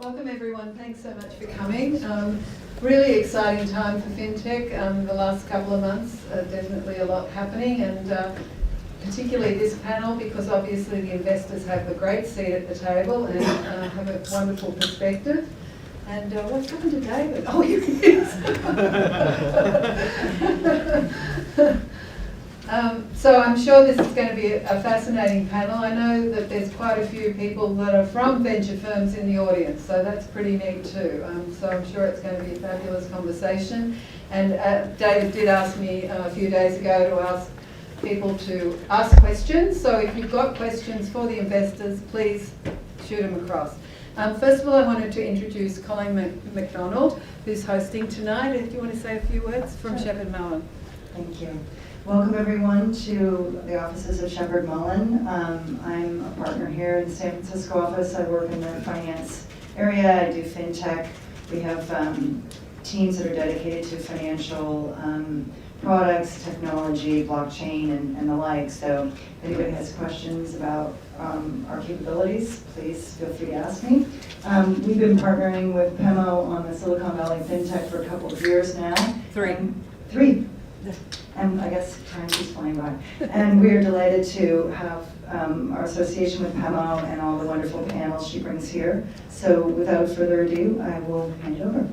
Welcome everyone, thanks so much for coming. Really exciting time for FinTech. The last couple of months, definitely a lot happening, and particularly this panel, because obviously the investors have a great seat at the table and have a wonderful perspective. And what's happened to David? Oh, here he is. So I'm sure this is going to be a fascinating panel. I know that there's quite a few people that are from venture firms in the audience, so that's pretty neat too. So I'm sure it's going to be a fabulous conversation. And David did ask me a few days ago to ask people to ask questions. So if you've got questions for the investors, please shoot them across. First of all, I wanted to introduce Colin McDonald, who's hosting tonight. Do you want to say a few words from Shepherd Mellon? Thank you. Welcome everyone to the offices of Shepherd Mellon. I'm a partner here in the San Francisco office. I work in the finance area. I do FinTech. We have teams that are dedicated to financial products, technology, blockchain, and the like. So if anybody has questions about our capabilities, please feel free to ask me. We've been partnering with PEMO on the Silicon Valley FinTech for a couple of years now. Three. And I guess time is flying by. And we are delighted to have our association with PEMO and all the wonderful panels she brings here. So without further ado, I will hand it over.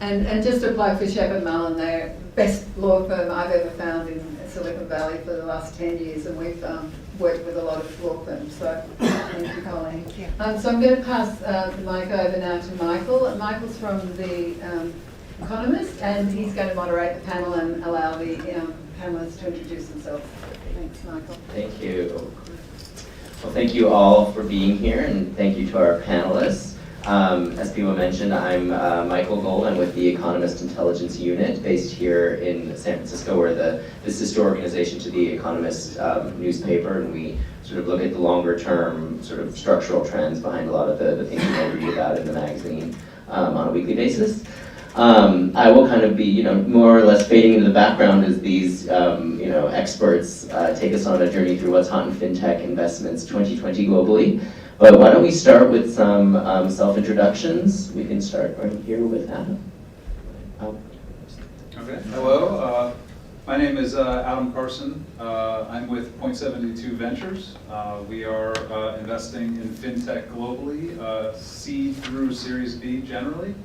And just to plug for Shepherd Mellon, they're the best law firm I've ever found in Silicon Valley for the last 10 years, and we've worked with a lot of law firms. So thank you, Colleen. So I'm going to pass the mic over now to Michael. Michael's from the Economist, and he's going to moderate the panel and allow the panelists to introduce themselves. Thanks, Michael. Thank you. Well, thank you all for being here, and thank you to our panelists. As people mentioned, I'm Michael Gold. I'm with the Economist Intelligence Unit, based here in San Francisco. We're the sister organization to the Economist newspaper, and we sort of look at the longer term sort of structural trends behind a lot of the things you might read about in the magazine on a weekly basis. I will kind of be, more or less fading into the background as these, experts take us on a journey through what's hot in FinTech investments 2020 globally. But why don't we start with some self-introductions? We can start right here with Adam. Okay. Hello. My name is Adam Carson. I'm with Point72 Ventures. We are investing in FinTech globally, C through Series B generally.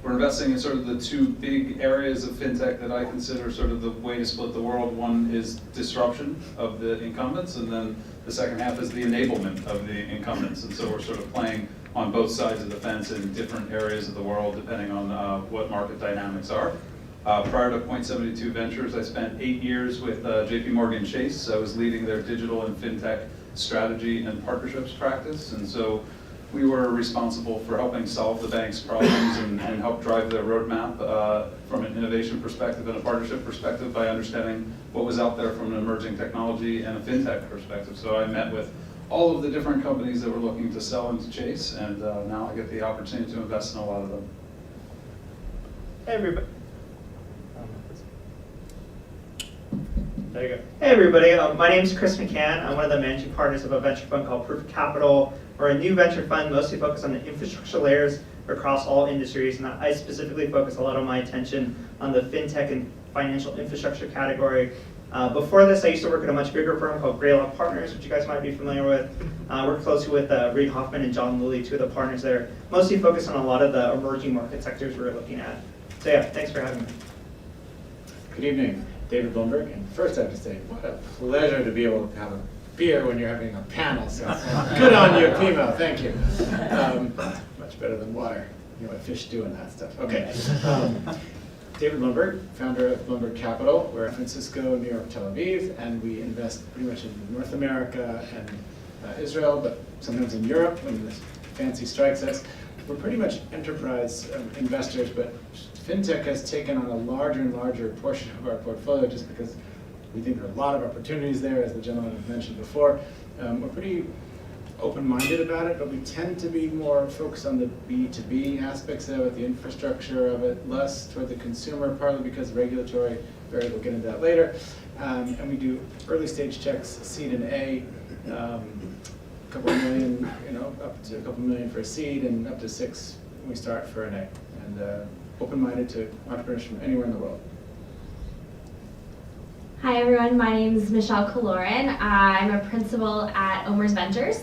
We're investing in sort of the two big areas of FinTech that I consider sort of the way to split the world. One is disruption of the incumbents, and then the second half is the enablement of the incumbents. And so we're sort of playing on both sides of the fence in different areas of the world, depending on what market dynamics are. Prior to Point72 Ventures, I spent 8 years with JP Morgan Chase. I was leading their digital and FinTech strategy and partnerships practice. And so we were responsible for helping solve the bank's problems and help drive their roadmap from an innovation perspective and a partnership perspective by understanding what was out there from an emerging technology and a FinTech perspective. So I met with all of the different companies that were looking to sell into Chase, and now I get the opportunity to invest in a lot of them. Hey everybody. There you go. Hey everybody, my name is Chris McCann. I'm one of the managing partners of a venture fund called Proof Capital. We're a new venture fund mostly focused on the infrastructure layers across all industries, and I specifically focus a lot of my attention on the FinTech and financial infrastructure category. Before this, I used to work at a much bigger firm called Greylock Partners, which you guys might be familiar with. I work closely with Reid Hoffman and John Lilly, two of the partners there, mostly focused on a lot of the emerging market sectors we're looking at. So yeah, thanks for having me. Good evening, David Blumberg. And first I have to say, what a pleasure to be able to have a beer when you're having a panel. So good on you, PEMO. Thank you. Much better than water. You know what fish do and that stuff. Okay. David Blumberg, founder of Blumberg Capital. We're in San Francisco, New York, Tel Aviv, and we invest pretty much in North America and Israel, but sometimes in Europe when this fancy strikes us. We're pretty much enterprise investors, but FinTech has taken on a larger and larger portion of our portfolio just because we think there are a lot of opportunities there, as the gentleman had mentioned before. We're pretty open-minded about it, but we tend to be more focused on the B2B aspects of it, the infrastructure of it, less toward the consumer, partly because regulatory, we'll get into that later. And we do early stage checks, seed and A, couple million, up to a couple million for a seed, and up to 6 when we start for an A. And open-minded to entrepreneurs from anywhere in the world. Hi everyone, my name is Michelle Killoran. I'm a principal at Omer's Ventures.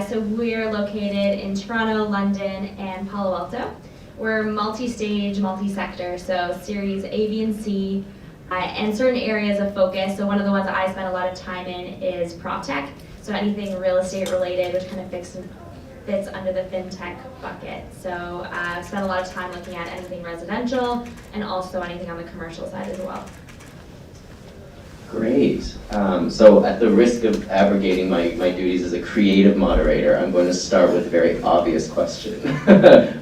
So we're located in Toronto, London, and Palo Alto. We're multi-stage, multi-sector, so series A, B, and C, and certain areas of focus. So one of the ones that I spend a lot of time in is PropTech. So anything real estate related, which kind of fits under the FinTech bucket. So I've spent a lot of time looking at anything residential and also anything on the commercial side as well. Great. So at the risk of abrogating my duties as a creative moderator, I'm going to start with a very obvious question.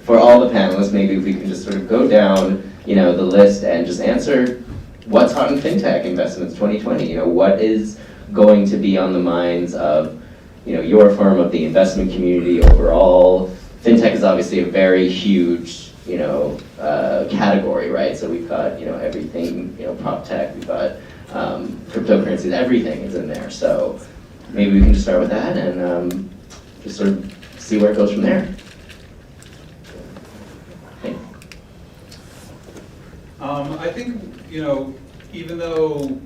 For all the panelists, maybe if we can just sort of go down, the list and just answer what's hot in FinTech investments 2020. What is going to be on the minds of, your firm, of the investment community overall. FinTech is obviously a very huge, category, right? So we've got, everything, PropTech, we've got cryptocurrencies, everything is in there. So maybe we can just start with that and just sort of see where it goes from there. Okay. I think, even though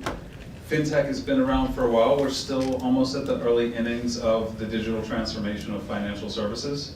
FinTech has been around for a while, we're still almost at the early innings of the digital transformation of financial services.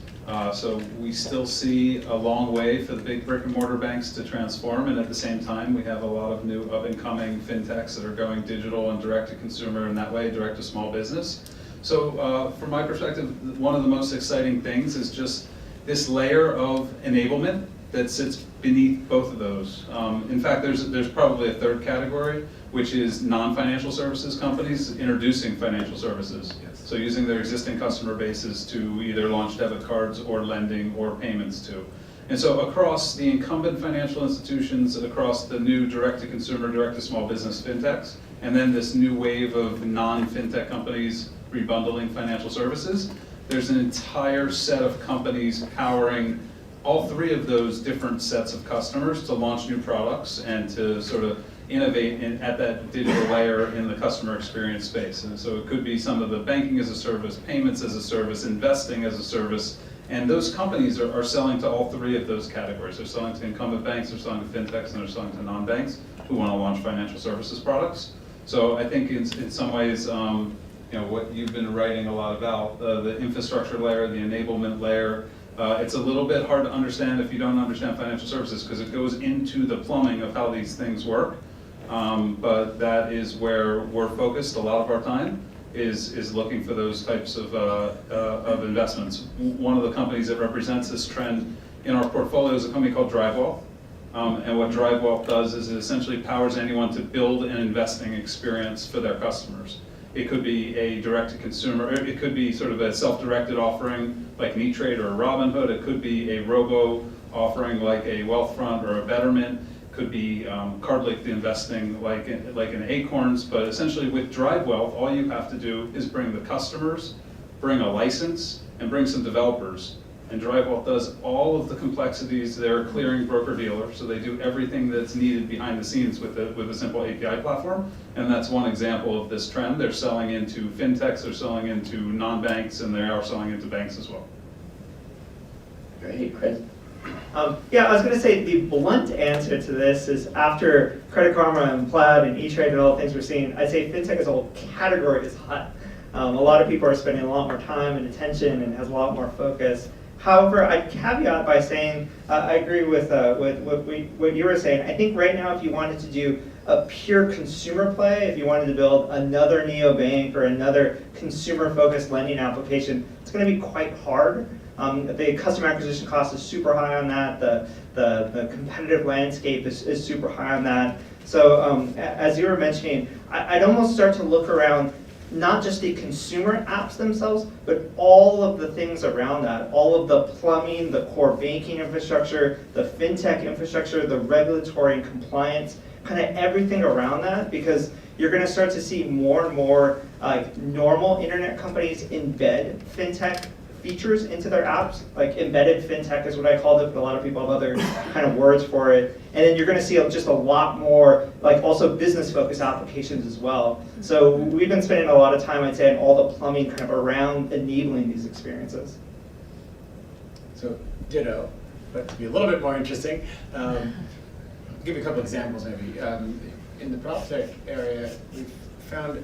So we still see a long way for the big brick and mortar banks to transform, and at the same time we have a lot of new up-and-coming FinTechs that are going digital and direct to consumer, and that way direct to small business. So from my perspective, one of the most exciting things is just this layer of enablement that sits beneath both of those. In fact, there's probably a third category, which is non-financial services companies introducing financial services. Yes. So using their existing customer bases to either launch debit cards or lending or payments to. And so across the incumbent financial institutions, across the new direct-to-consumer, direct-to-small business FinTechs, and then this new wave of non-FinTech companies rebundling financial services, there's an entire set of companies powering all three of those different sets of customers to launch new products and to sort of innovate at that digital layer in the customer experience space. And so it could be some of the banking as a service, payments as a service, investing as a service, and those companies are selling to all three of those categories. They're selling to incumbent banks, they're selling to FinTechs, and they're selling to non-banks who want to launch financial services products. So I think in some ways, what you've been writing a lot about, the infrastructure layer, the enablement layer, it's a little bit hard to understand if you don't understand financial services because it goes into the plumbing of how these things work. But that is where we're focused a lot of our time, is looking for those types of investments. One of the companies that represents this trend in our portfolio is a company called DriveWealth. And what DriveWealth does is it essentially powers anyone to build an investing experience for their customers. It could be a direct-to-consumer, it could be sort of a self-directed offering like E-Trade or Robinhood. It could be a robo offering like a Wealthfront or a Betterment. It could be card-linked investing like an Acorns. But essentially with DriveWealth, all you have to do is bring the customers, bring a license, and bring some developers. And DriveWealth does all of the complexities. They're a clearing broker-dealer, so they do everything that's needed behind the scenes with a simple API platform. And that's one example of this trend. They're selling into FinTechs, they're selling into non-banks, and they are selling into banks as well. Great, Chris. Yeah, I was going to say the blunt answer to this is after Credit Karma and Plaid and E-Trade and all the things we're seeing, I'd say FinTech as a whole category is hot. A lot of people are spending a lot more time and attention and has a lot more focus. However, I'd caveat by saying I agree with what you were saying. I think right now if you wanted to do a pure consumer play, if you wanted to build another neobank or another consumer-focused lending application, it's going to be quite hard. The customer acquisition cost is super high on that. The competitive landscape is super high on that. So as you were mentioning, I'd almost start to look around not just the consumer apps themselves, but all of the things around that, all of the plumbing, the core banking infrastructure, the FinTech infrastructure, the regulatory and compliance, kind of everything around that, because you're going to start to see more and more normal internet companies embed FinTech features into their apps, like embedded fintech is what I called it, but a lot of people have other kind of words for it. And then you're going to see just a lot more, like also business-focused applications as well. So we've been spending a lot of time, I'd say, on all the plumbing kind of around enabling these experiences. So ditto, but to be a little bit more interesting, I'll give you a couple examples maybe. In the PropTech area, we've found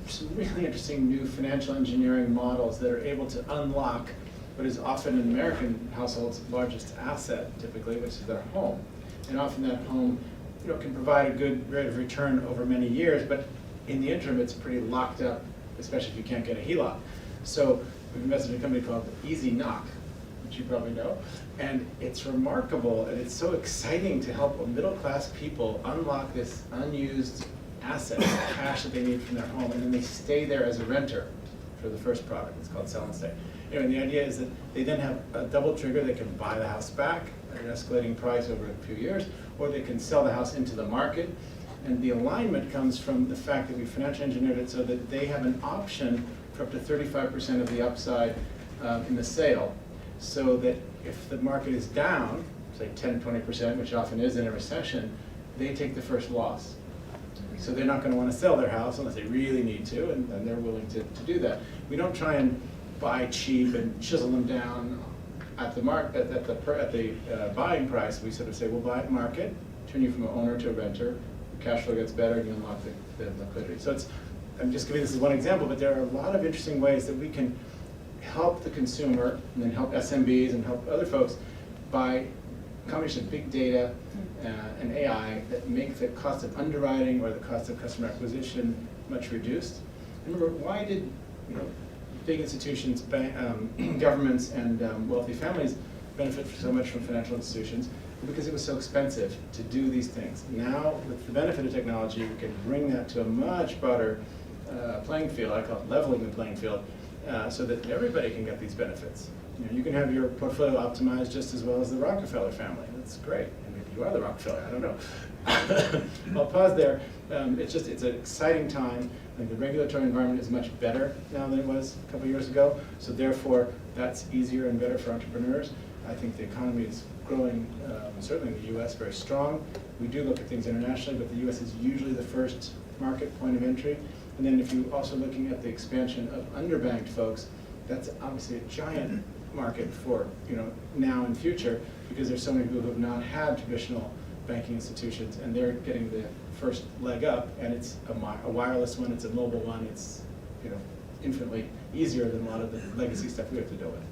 some really interesting new financial engineering models that are able to unlock what is often an American household's largest asset, typically, which is their home. And often that home, can provide a good rate of return over many years, but in the interim, it's pretty locked up, especially if you can't get a HELOC. So we've invested in a company called Easy Knock, which you probably know, and it's remarkable, and it's so exciting to help middle-class people unlock this unused asset, cash that they need from their home, and then they stay there as a renter for the first product. It's called Sell and Stay. And the idea is that they then have a double trigger. They can buy the house back at an escalating price over a few years, or they can sell the house into the market. And the alignment comes from the fact that we financially engineered it so that they have an option for up to 35% of the upside in the sale, so that if the market is down, say 10, 20%, which often is in a recession, they take the first loss. So they're not going to want to sell their house unless they really need to, and they're willing to do that. We don't try and buy cheap and chisel them down at the buying price. We sort of say, we'll buy at market, turn you from an owner to a renter, the cash flow gets better, and you unlock the liquidity. So I'm just giving this as one example, but there are a lot of interesting ways that we can help the consumer and then help SMBs and help other folks by a combination of big data and AI that make the cost of underwriting or the cost of customer acquisition much reduced. Remember, why did big institutions, governments, and wealthy families benefit so much from financial institutions? Because it was so expensive to do these things. Now, with the benefit of technology, we can bring that to a much broader playing field. I call it leveling the playing field, so that everybody can get these benefits. You can have your portfolio optimized just as well as the Rockefeller family. That's great. And maybe you are the Rockefeller, I don't know. I'll pause there. It's an exciting time. I think the regulatory environment is much better now than it was a couple years ago. So therefore, that's easier and better for entrepreneurs. I think the economy is growing, certainly in the US, very strong. We do look at things internationally, but the US is usually the first market point of entry. And then if you're also looking at the expansion of underbanked folks, that's obviously a giant market for now and future, because there's so many people who have not had traditional banking institutions, and they're getting the first leg up, and it's a wireless one, it's a mobile one, it's infinitely easier than a lot of the legacy stuff we have to deal with.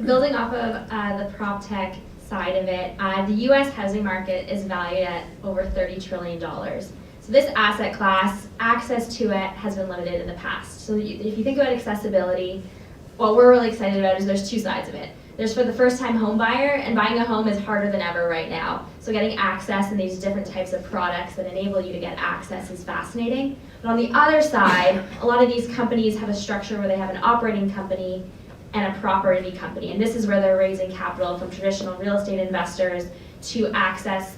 Building off of the PropTech side of it, the U.S. housing market is valued at over $30 trillion. So this asset class, access to it has been limited in the past. So if you think about accessibility, what we're really excited about is there's two sides of it. There's for the first-time home buyer, and buying a home is harder than ever right now. So getting access in these different types of products that enable you to get access is fascinating. But on the other side, a lot of these companies have a structure where they have an operating company and a property company. And this is where they're raising capital from traditional real estate investors to access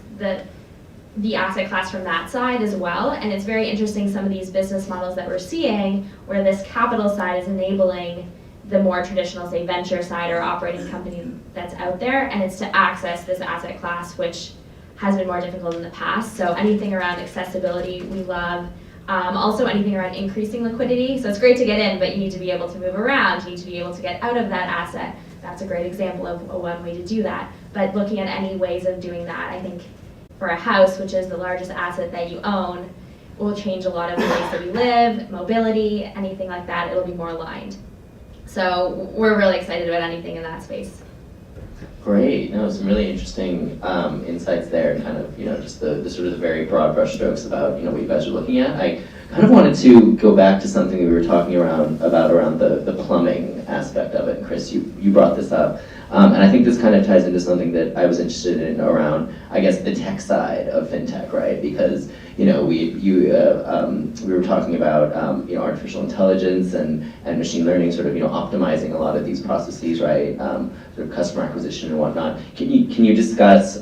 the asset class from that side as well. And it's very interesting, some of these business models that we're seeing where this capital side is enabling the more traditional, say, venture side or operating company that's out there, and it's to access this asset class, which has been more difficult in the past. So anything around accessibility, we love. Also anything around increasing liquidity. So it's great to get in, but you need to be able to move around. You need to be able to get out of that asset. That's a great example of one way to do that. But looking at any ways of doing that, I think for a house, which is the largest asset that you own, will change a lot of the ways that we live, mobility, anything like that. It'll be more aligned. So we're really excited about anything in that space. Great. No, some really interesting insights there, and kind of just the sort of the very broad brushstrokes about what you guys are looking at. I kind of wanted to go back to something we were talking around the plumbing aspect of it. And Chris, you brought this up, and I think this kind of ties into something that I was interested in around, I guess, the tech side of FinTech, right? Because we were talking about artificial intelligence and machine learning, sort of optimizing a lot of these processes, right? Sort of customer acquisition and whatnot. Can you discuss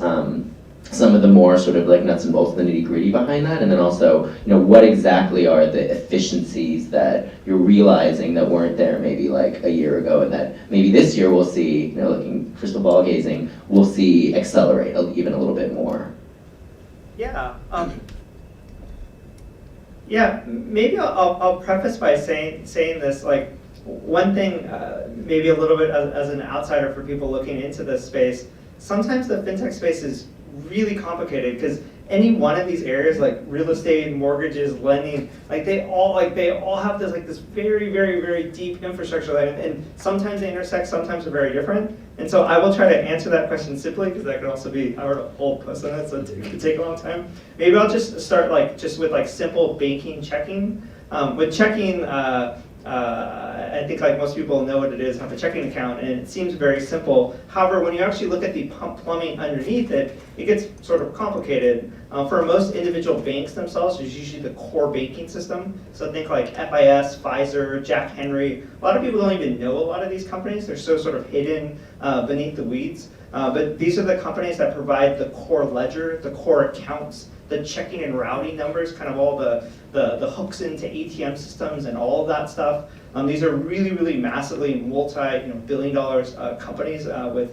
some of the more sort of like nuts and bolts, the nitty gritty behind that, and then also, what exactly are the efficiencies that you're realizing that weren't there maybe like a year ago, and that maybe this year we'll see, looking crystal ball gazing, we'll see accelerate even a little bit more. Yeah. Yeah. Maybe I'll preface by saying this. Like, one thing, maybe a little bit as an outsider for people looking into this space. Sometimes the fintech space is really complicated because any one of these areas, like real estate, mortgages, lending, they all have this very, very, very deep infrastructure, and sometimes they intersect, sometimes they're very different. And so I will try to answer that question simply, because that could also be, I wrote a whole post on it, so it could take a long time. Maybe I'll just start with simple banking checking. With checking, I think most people know what it is, have a checking account, and it seems very simple. However, when you actually look at the plumbing underneath it, it gets sort of complicated. For most individual banks themselves, there's usually the core banking system. So think like FIS, Pfizer, Jack Henry. A lot of people don't even know a lot of these companies. They're so sort of hidden beneath the weeds. But these are the companies that provide the core ledger, the core accounts, the checking and routing numbers, kind of all the hooks into ATM systems and all of that stuff. These are really, really massively multi-billion-dollar companies with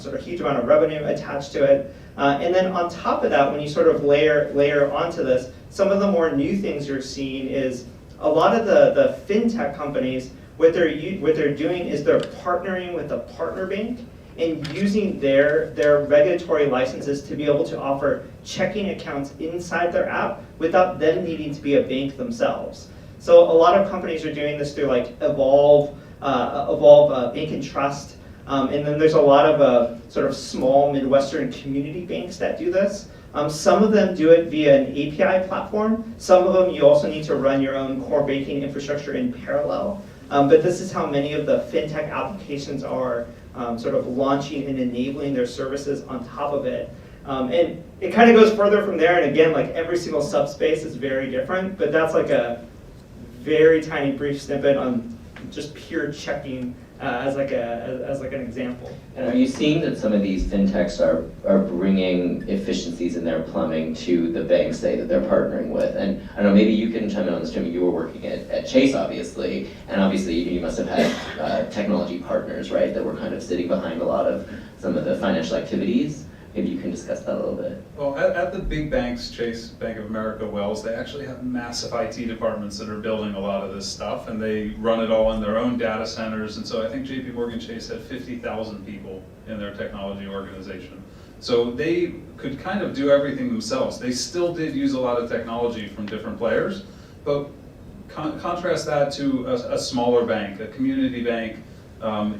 sort of huge amount of revenue attached to it. And then on top of that, when you sort of layer onto this, some of the more new things you're seeing is a lot of the fintech companies, what they're doing is they're partnering with a partner bank and using their regulatory licenses to be able to offer checking accounts inside their app without them needing to be a bank themselves. So a lot of companies are doing this through Evolve Bank and Trust, and then there's a lot of sort of small Midwestern community banks that do this. Some of them do it via an API platform. Some of them you also need to run your own core banking infrastructure in parallel. But this is how many of the fintech applications are sort of launching and enabling their services on top of it. And it kind of goes further from there, and again, every single subspace is very different, but that's a very tiny brief snippet on just pure checking as an example. And are you seeing that some of these fintechs are bringing efficiencies in their plumbing to the banks, say, that they're partnering with? And I don't know, maybe you can chime in on this, Jimmy. You were working at Chase, obviously, and obviously you must have had technology partners, right, that were kind of sitting behind a lot of some of the financial activities. Maybe you can discuss that a little bit. Well, at the big banks, Chase, Bank of America, Wells, they actually have massive IT departments that are building a lot of this stuff, and they run it all in their own data centers. And so I think JP Morgan Chase had 50,000 people in their technology organization. So they could kind of do everything themselves. They still did use a lot of technology from different players, but contrast that to a smaller bank, a community bank,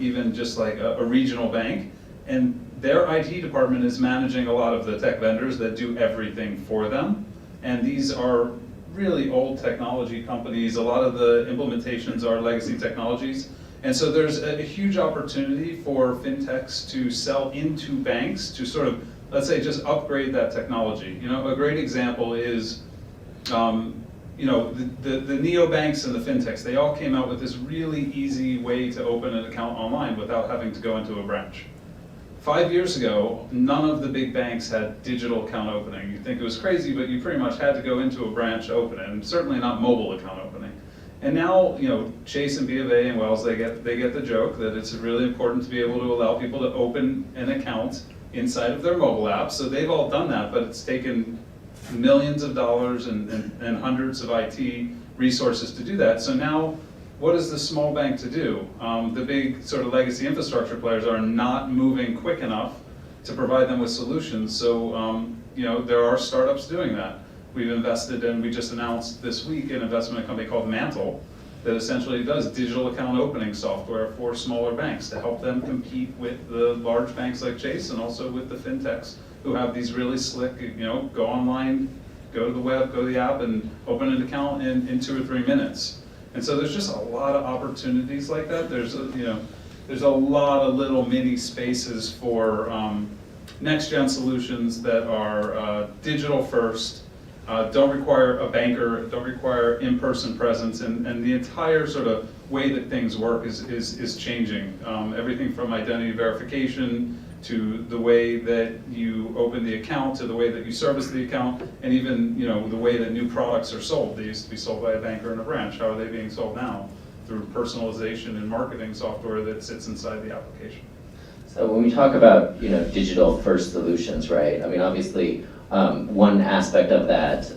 even just like a regional bank, and their IT department is managing a lot of the tech vendors that do everything for them. And these are really old technology companies. A lot of the implementations are legacy technologies. And so there's a huge opportunity for fintechs to sell into banks to sort of, let's say, just upgrade that technology. A great example is, the neobanks and the fintechs, they all came out with this really easy way to open an account online without having to go into a branch. 5 years ago, none of the big banks had digital account opening. You'd think it was crazy, but you pretty much had to go into a branch to open it, and certainly not mobile account opening. And now, Chase and B of A and Wells, they get the joke that it's really important to be able to allow people to open an account inside of their mobile app. So they've all done that, but it's taken millions of dollars and hundreds of IT resources to do that. So now, what is the small bank to do? The big sort of legacy infrastructure players are not moving quick enough to provide them with solutions. So there are startups doing that. We've invested and we just announced this week an investment in a company called Mantle that essentially does digital account opening software for smaller banks to help them compete with the large banks like Chase and also with the fintechs who have these really slick, go online, go to the web, go to the app and open an account in 2 or 3 minutes. And so there's just a lot of opportunities like that. There's a lot of little mini spaces for next-gen solutions that are digital first, don't require a banker, don't require in-person presence, and the entire sort of way that things work is changing. Everything from identity verification to the way that you open the account, to the way that you service the account, and even the way that new products are sold. They used to be sold by a banker in a branch. How are they being sold now? Through personalization and marketing software that sits inside the application. So when we talk about digital first solutions, right? I mean, obviously, one aspect of that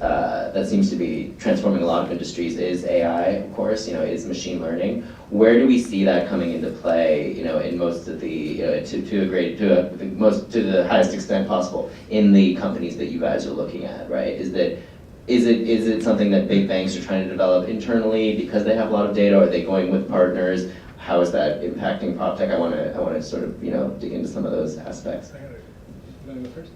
that seems to be transforming a lot of industries is AI, of course. Is machine learning. Where do we see that coming into play? In most of the to the highest extent possible in the companies that you guys are looking at, right? Is it something that big banks are trying to develop internally because they have a lot of data? Or are they going with partners? How is that impacting PropTech? I want to sort of dig into some of those aspects. You want to go first?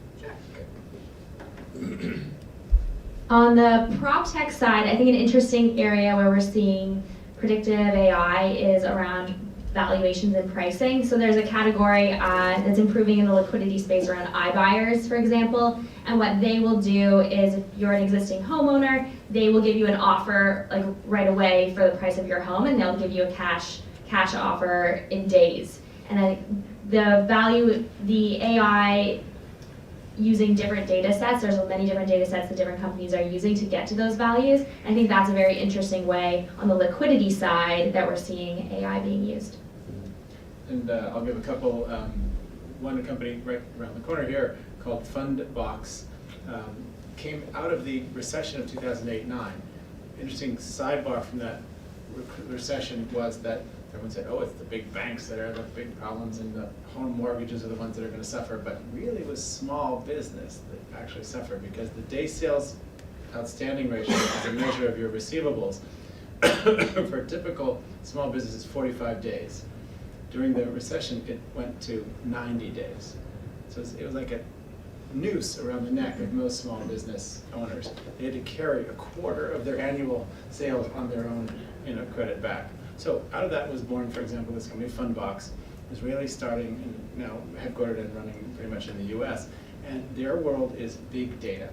On the PropTech side, I think an interesting area where we're seeing predictive AI is around valuations and pricing. So there's a category that's improving in the liquidity space around iBuyers, for example. And what they will do is, if you're an existing homeowner, they will give you an offer like right away for the price of your home, and they'll give you a cash offer in days. And the AI using different data sets, there's many different data sets that different companies are using to get to those values. I think that's a very interesting way on the liquidity side that we're seeing AI being used. And I'll give a couple. One company right around the corner here called Fundbox came out of the recession of 2008-9. Interesting sidebar from that recession was that everyone said, oh, it's the big banks that are the big problems and the home mortgages are the ones that are going to suffer. But really it was small business that actually suffered, because the day sales outstanding ratio is a measure of your receivables. For a typical small business, it's 45 days. During the recession, it went to 90 days. So it was like a noose around the neck of most small business owners. They had to carry a quarter of their annual sales on their own credit back. So out of that was born, for example, this company, Fundbox, is really starting and now headquartered and running pretty much in the US. And their world is big data.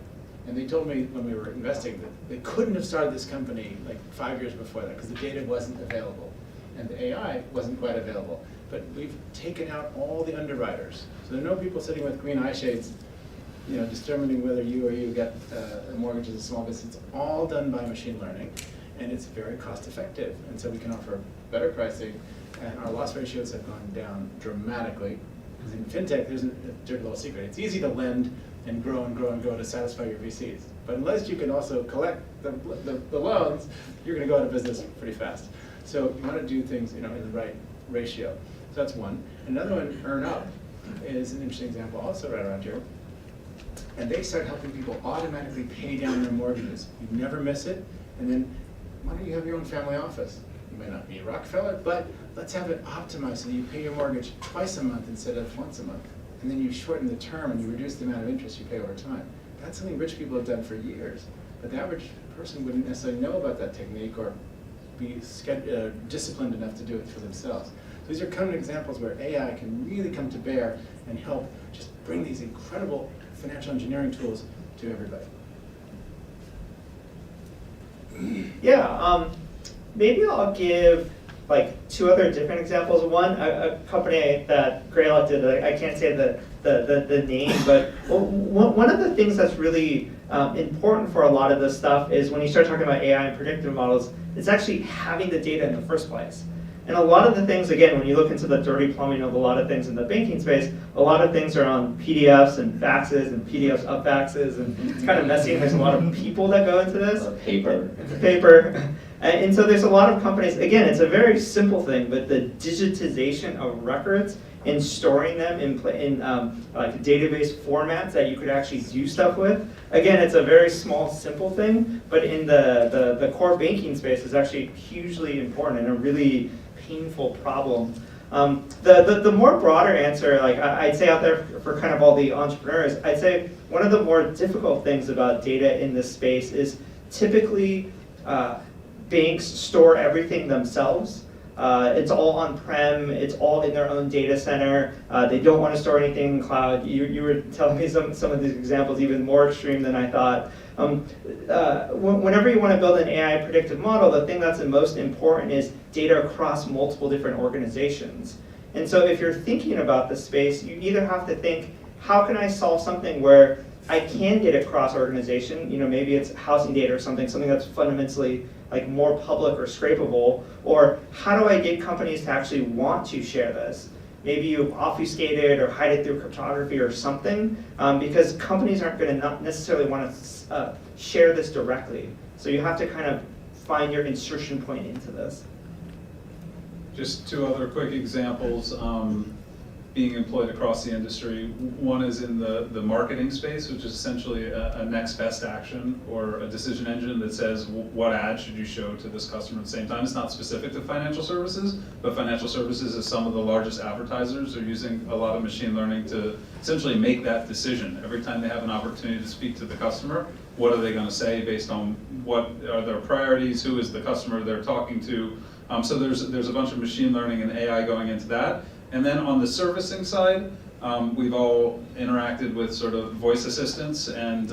And they told me when we were investing that they couldn't have started this company like 5 years before that because the data wasn't available and the AI wasn't quite available. But we've taken out all the underwriters. So there are no people sitting with green eye shades determining whether you or you get a mortgage as a small business. It's all done by machine learning. And it's very cost effective. And so we can offer better pricing, and our loss ratios have gone down dramatically. Because in FinTech, there's a dirty little secret. It's easy to lend and grow and grow and grow to satisfy your VCs. But unless you can also collect the loans, you're going to go out of business pretty fast. So you want to do things in the right ratio. So that's one. Another one, EarnUp, is an interesting example also right around here. And they start helping people automatically pay down their mortgages. You never miss it. And then why don't you have your own family office? You may not be a Rockefeller, but let's have it optimized so that you pay your mortgage twice a month instead of once a month. And then you shorten the term and you reduce the amount of interest you pay over time. That's something rich people have done for years. But the average person wouldn't necessarily know about that technique or be disciplined enough to do it for themselves. So these are kind of examples where AI can really come to bear and help just bring these incredible financial engineering tools to everybody. Yeah, maybe I'll give like two other different examples. One, a company that Gray elected, I can't say the name, but one of the things that's really important for a lot of this stuff is when you start talking about AI and predictive models, it's actually having the data in the first place. And a lot of the things, again, when you look into the dirty plumbing of a lot of things in the banking space, a lot of things are on PDFs and faxes and PDFs up faxes, and it's kind of messy, and there's a lot of people that go into this. Paper. It's paper. And so there's a lot of companies, again, it's a very simple thing, but the digitization of records and storing them in like database formats that you could actually do stuff with. Again, it's a very small, simple thing, but in the core banking space is actually hugely important and a really painful problem. The more broader answer, like I'd say out there for kind of all the entrepreneurs, I'd say one of the more difficult things about data in this space is typically banks store everything themselves. It's all on-prem, it's all in their own data center. They don't want to store anything in cloud. You were telling me some of these examples even more extreme than I thought. Whenever you want to build an AI predictive model, the thing that's the most important is data across multiple different organizations. And so if you're thinking about the space, you either have to think, how can I solve something where I can get it cross organization? Maybe it's housing data or something that's fundamentally like more public or scrapable, or how do I get companies to actually want to share this? Maybe you obfuscate it or hide it through cryptography or something, because companies aren't going to not necessarily want to share this directly. So you have to kind of find your insertion point into this. Just two other quick examples being employed across the industry. One is in the marketing space, which is essentially a next best action or a decision engine that says what ad should you show to this customer at the same time. It's not specific to financial services, but financial services, as some of the largest advertisers, are using a lot of machine learning to essentially make that decision. Every time they have an opportunity to speak to the customer, what are they going to say based on what are their priorities, who is the customer they're talking to. So there's a bunch of machine learning and AI going into that. And then on the servicing side, we've all interacted with sort of voice assistants, and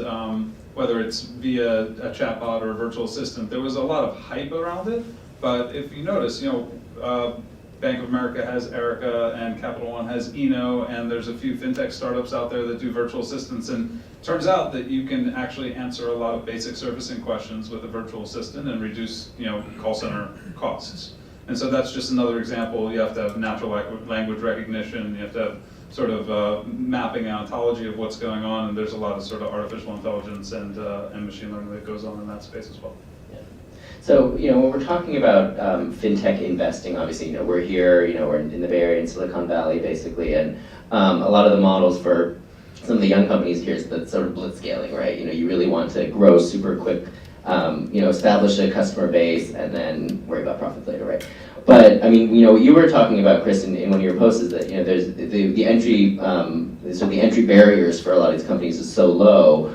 whether it's via a chatbot or a virtual assistant, there was a lot of hype around it. But if you notice, Bank of America has Erica, and Capital One has Eno, and there's a few fintech startups out there that do virtual assistants. And it turns out that you can actually answer a lot of basic servicing questions with a virtual assistant and reduce, call center costs. And so that's just another example. You have to have natural language recognition. You have to have sort of mapping and ontology of what's going on. And there's a lot of sort of artificial intelligence and machine learning that goes on in that space as well. Yeah. So, when we're talking about fintech investing, obviously, we're here, we're in the Bay Area and Silicon Valley, basically. And a lot of the models for some of the young companies here is the sort of blitz scaling, right? You really want to grow super quick. Establish a customer base and then worry about profits later, right? But I mean, you were talking about, Chris, in one of your posts, is that there's the entry, so the entry barriers for a lot of these companies is so low.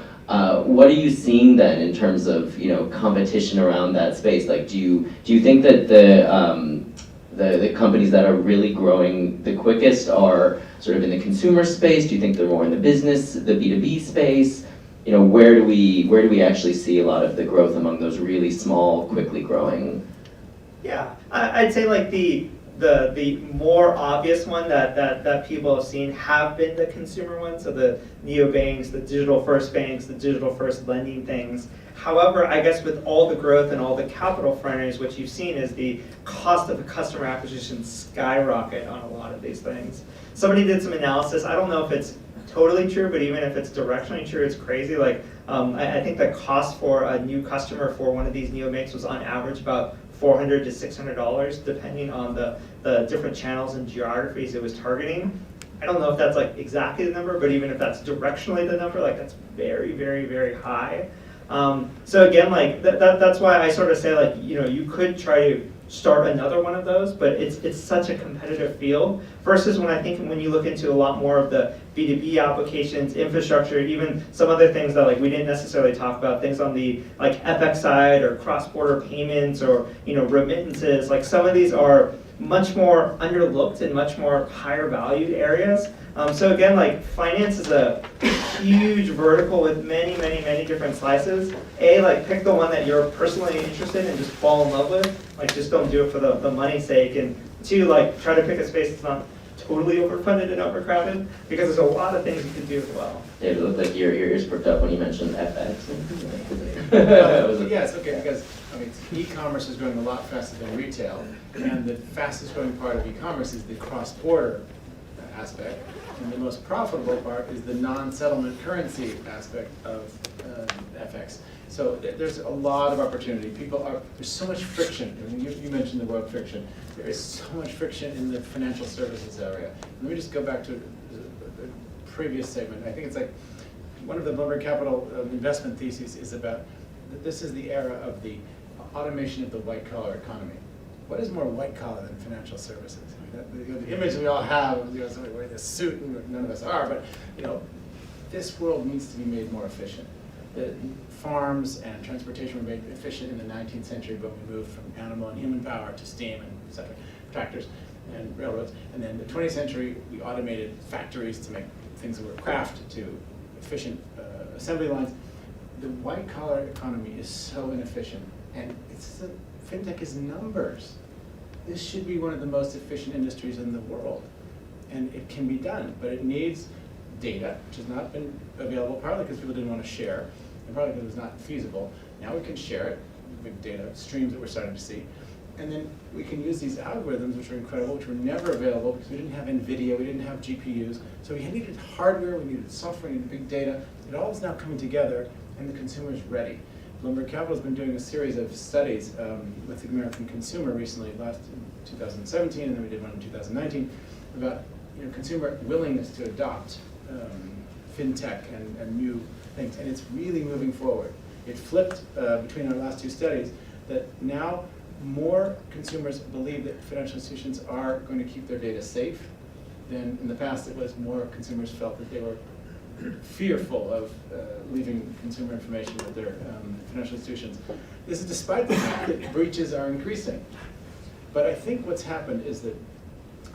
What are you seeing then in terms of competition around that space? Like, do you think that the companies that are really growing the quickest are sort of in the consumer space? Do you think they're more in the business, the B2B space? Where do we actually see a lot of the growth among those really small, quickly growing? Yeah, I'd say like the more obvious one that people have seen have been the consumer ones, so the neobanks, the digital first banks, the digital first lending things. However, I guess with all the growth and all the capital front ends, what you've seen is the cost of a customer acquisition skyrocket on a lot of these things. Somebody did some analysis. I don't know if it's totally true, but even if it's directionally true, it's crazy. Like, I think the cost for a new customer for one of these neobanks was on average about $400 to $600, depending on the different channels and geographies it was targeting. I don't know if that's like exactly the number, but even if that's directionally the number, like that's very, very, very high. So again, like that's why I sort of say, like, you could try to start another one of those, but it's such a competitive field versus when you look into a lot more of the B2B applications, infrastructure, even some other things that like we didn't necessarily talk about, things on the like FX side or cross-border payments or remittances. Like some of these are much more underlooked and much more higher valued areas. So again, like finance is a huge vertical with many, many, many different slices. Like pick the one that you're personally interested in and just fall in love with. Like just don't do it for the money's sake. And two, like try to pick a space that's not totally overfunded and overcrowded, because there's a lot of things you can do as well. David, it looked like your ears perked up when you mentioned FX. Yeah, it's okay, because e-commerce is growing a lot faster than retail, and the fastest growing part of e-commerce is the cross-border aspect, and the most profitable part is the non-settlement currency aspect of FX. So there's a lot of opportunity. There's so much friction. I mean, you mentioned the word friction. There is so much friction in the financial services area. Let me just go back to the previous segment. I think it's like one of the Blumberg Capital investment theses is about this is the era of the automation of the white-collar economy. What is more white-collar than financial services? I mean, the image we all have of somebody wearing a suit, and none of us are, but this world needs to be made more efficient. The farms and transportation were made efficient in the 19th century, but we moved from animal and human power to steam and et cetera, tractors and railroads. And then the 20th century, we automated factories to make things that were craft to efficient assembly lines. The white-collar economy is so inefficient, and FinTech is numbers. This should be one of the most efficient industries in the world. And it can be done, but it needs data, which has not been available, partly because people didn't want to share, and partly because it was not feasible. Now we can share it, big data streams that we're starting to see. And then we can use these algorithms, which are incredible, which were never available because we didn't have NVIDIA, we didn't have GPUs. So we needed hardware, we needed software, we needed big data. It all is now coming together, and the consumer is ready. Blumberg Capital has been doing a series of studies with the American consumer recently, last in 2017, and then we did one in 2019, about consumer willingness to adopt FinTech and new things, and it's really moving forward. It flipped between our last two studies that now more consumers believe that financial institutions are going to keep their data safe than in the past. It was more consumers felt that they were fearful of leaving consumer information with their financial institutions. This is despite the fact that breaches are increasing. But I think what's happened is that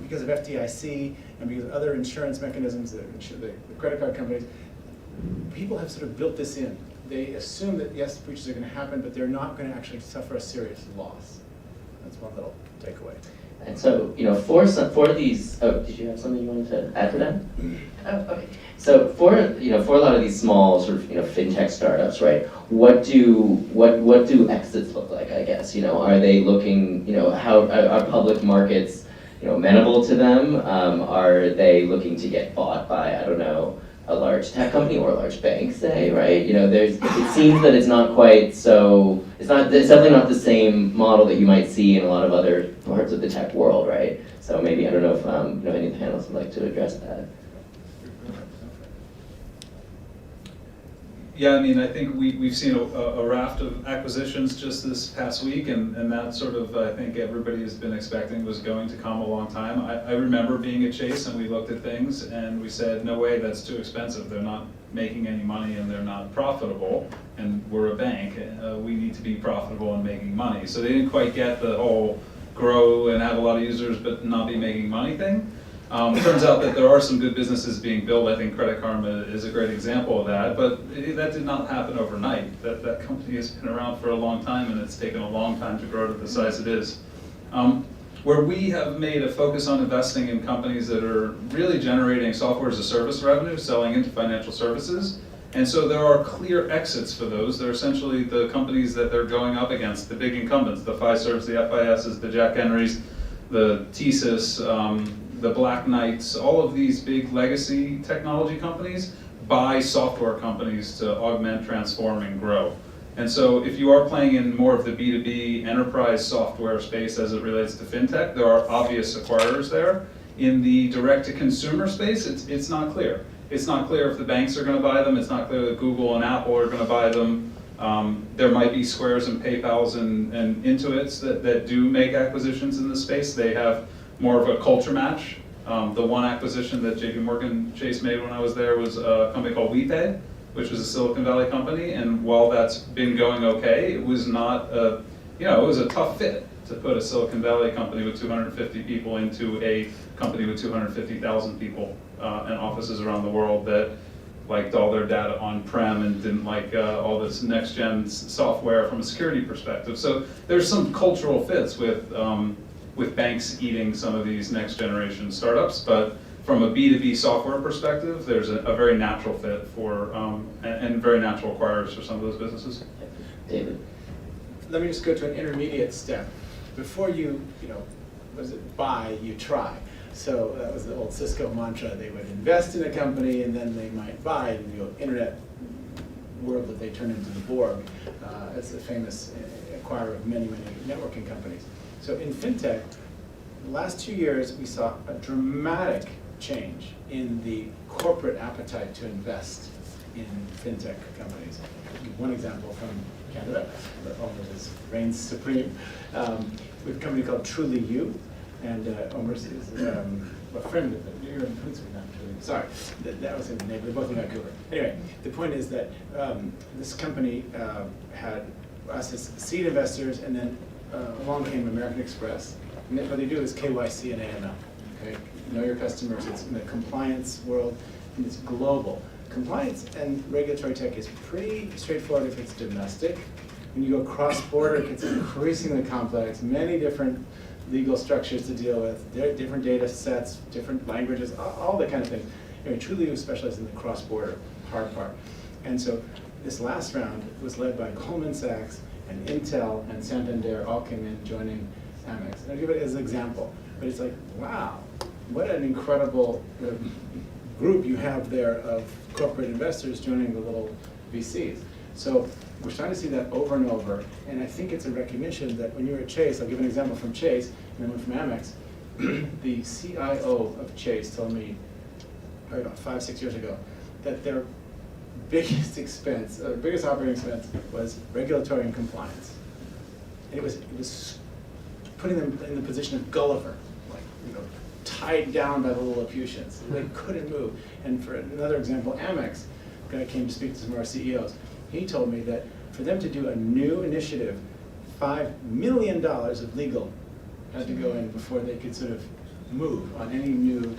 because of FDIC and because of other insurance mechanisms, the credit card companies, people have sort of built this in. They assume that, yes, breaches are going to happen, but they're not going to actually suffer a serious loss. That's one little takeaway. And so, for these, did you have something you wanted to add to that? Oh, okay. So for a lot of these small sort of, fintech startups, right? What do exits look like? I guess, are they looking, how are public markets, amenable to them? Are they looking to get bought by, I don't know, a large tech company or a large bank, say, right? It seems that it's not quite so, it's definitely not the same model that you might see in a lot of other parts of the tech world, right? So maybe, I don't know if any of the panelists would like to address that. Yeah, I think we've seen a raft of acquisitions just this past week, and that sort of, I think everybody has been expecting was going to come a long time. I remember being at Chase and we looked at things and we said, no way, that's too expensive. They're not making any money and they're not profitable, and we're a bank. We need to be profitable and making money. So they didn't quite get the whole grow and have a lot of users but not be making money thing. It turns out that there are some good businesses being built. I think Credit Karma is a great example of that, but that did not happen overnight. That company has been around for a long time, and it's taken a long time to grow to the size it is. Where we have made a focus on investing in companies that are really generating software as a service revenue, selling into financial services, and so there are clear exits for those. They're essentially the companies that they're going up against, the big incumbents, the Fiservs, the FISs, the Jack Henrys, the TSYS, the Black Knights, all of these big legacy technology companies buy software companies to augment, transform, and grow. And so if you are playing in more of the B2B enterprise software space as it relates to FinTech, there are obvious acquirers there. In the direct-to-consumer space, it's not clear. It's not clear if the banks are going to buy them. It's not clear that Google and Apple are going to buy them. There might be Squares and PayPals and Intuits that do make acquisitions in this space. They have more of a culture match. The one acquisition that JP Morgan Chase made when I was there was a company called WePay, which was a Silicon Valley company, and while that's been going okay, it was not it was a tough fit to put a Silicon Valley company with 250 people into a company with 250,000 people and offices around the world that liked all their data on-prem and didn't like all this next-gen software from a security perspective. So there's some cultural fits with banks eating some of these next-generation startups, but from a B2B software perspective, there's a very natural fit for, and very natural acquirers for some of those businesses. David? Let me just go to an intermediate step. Before you buy, you try. So that was the old Cisco mantra. They would invest in a company and then they might buy in the internet world that they turn into the Borg. It's the famous acquirer of many, many networking companies. So in FinTech, the last 2 years, we saw a dramatic change in the corporate appetite to invest in FinTech companies. One example from Canada, where Omer reigns supreme, with a company called Truly You, and Omer is a friend of it. You're in Queensland, not Truly. Sorry, that was in the name. They're both in Vancouver. Anyway, the point is that this company had us as seed investors, and then along came American Express. And what they do is KYC and AML. Okay? Know your customers. It's in the compliance world, and it's global. Compliance and regulatory tech is pretty straightforward if it's domestic. When you go cross-border, it gets increasingly complex. Many different legal structures to deal with, different data sets, different languages, all that kind of thing. Truly we specialize in the cross-border hard part. And so this last round was led by Goldman Sachs and Intel and Santander all came in joining Amex. And I'll give it as an example, but it's like, wow, what an incredible group you have there of corporate investors joining the little VCs. So we're starting to see that over and over, and I think it's a recognition that when you're at Chase, I'll give an example from Chase, and then one from Amex, the CIO of Chase told me, probably about 5-6 years ago, that their biggest expense, biggest operating expense was regulatory and compliance. And it was putting them in the position of Gulliver, like, tied down by the Lilliputians. They couldn't move. And for another example, Amex, a guy came to speak to some of our CEOs. He told me that for them to do a new initiative, $5 million of legal had to go in before they could sort of move on any new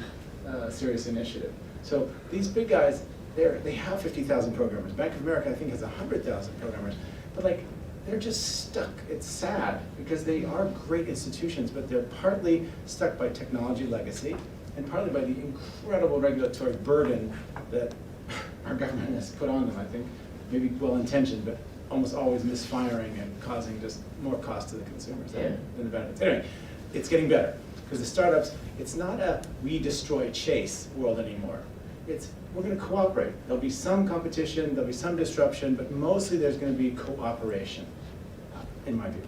serious initiative. So these big guys, they have 50,000 programmers. Bank of America, I think, has 100,000 programmers. But they're just stuck. It's sad because they are great institutions, but they're partly stuck by technology legacy and partly by the incredible regulatory burden that our government has put on them, I think. Maybe well-intentioned, but almost always misfiring and causing just more cost to the consumers than the benefits. Anyway, it's getting better because the startups, it's not a we destroy Chase world anymore. It's we're going to cooperate. There'll be some competition, there'll be some disruption, but mostly there's going to be cooperation, in my view.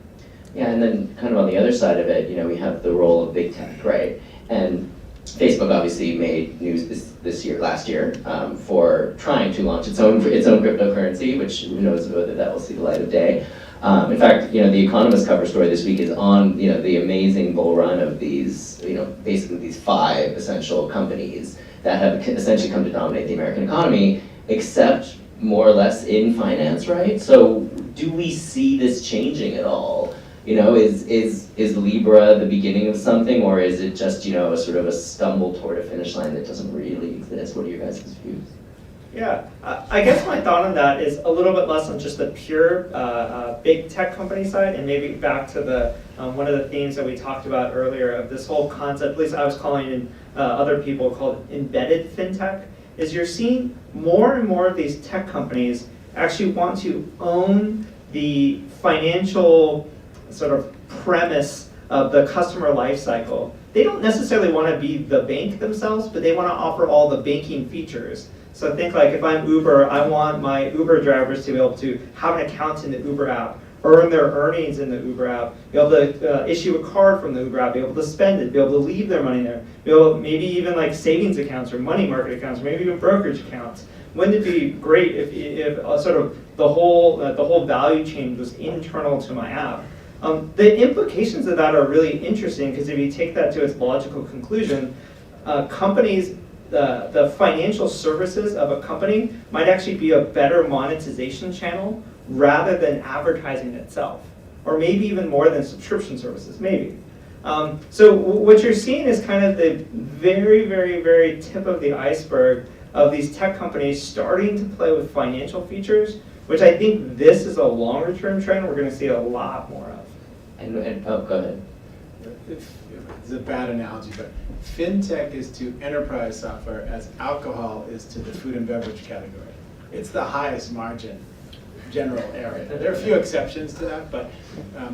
Yeah, and then kind of on the other side of it, we have the role of big tech, right? And Facebook obviously made news last year, for trying to launch its own cryptocurrency, which who knows whether that will see the light of day. In fact, the Economist cover story this week is on the amazing bull run of these, basically these 5 essential companies that have essentially come to dominate the American economy, except more or less in finance, right? So do we see this changing at all? Is Libra the beginning of something, or is it just, a sort of a stumble toward a finish line that doesn't really exist? What are your guys' views? Yeah, I guess my thought on that is a little bit less on just the pure big tech company side, and maybe back to the one of the themes that we talked about earlier of this whole concept, at least I was calling it, other people called embedded FinTech, is you're seeing more and more of these tech companies actually want to own the financial sort of premise of the customer life cycle. They don't necessarily want to be the bank themselves, but they want to offer all the banking features. So think like if I'm Uber, I want my Uber drivers to be able to have an account in the Uber app, earn their earnings in the Uber app, be able to issue a card from the Uber app, be able to spend it, be able to leave their money there, be able to, maybe even like savings accounts or money market accounts, or maybe even brokerage accounts. Wouldn't it be great if sort of the whole value chain was internal to my app? The implications of that are really interesting because if you take that to its logical conclusion, companies, the financial services of a company might actually be a better monetization channel rather than advertising itself, or maybe even more than subscription services, maybe. So what you're seeing is kind of the very, very, very tip of the iceberg of these tech companies starting to play with financial features, which I think this is a longer term trend we're going to see a lot more of. And oh, go ahead. It's a bad analogy, but FinTech is to enterprise software as alcohol is to the food and beverage category. It's the highest margin general area. There are a few exceptions to that, but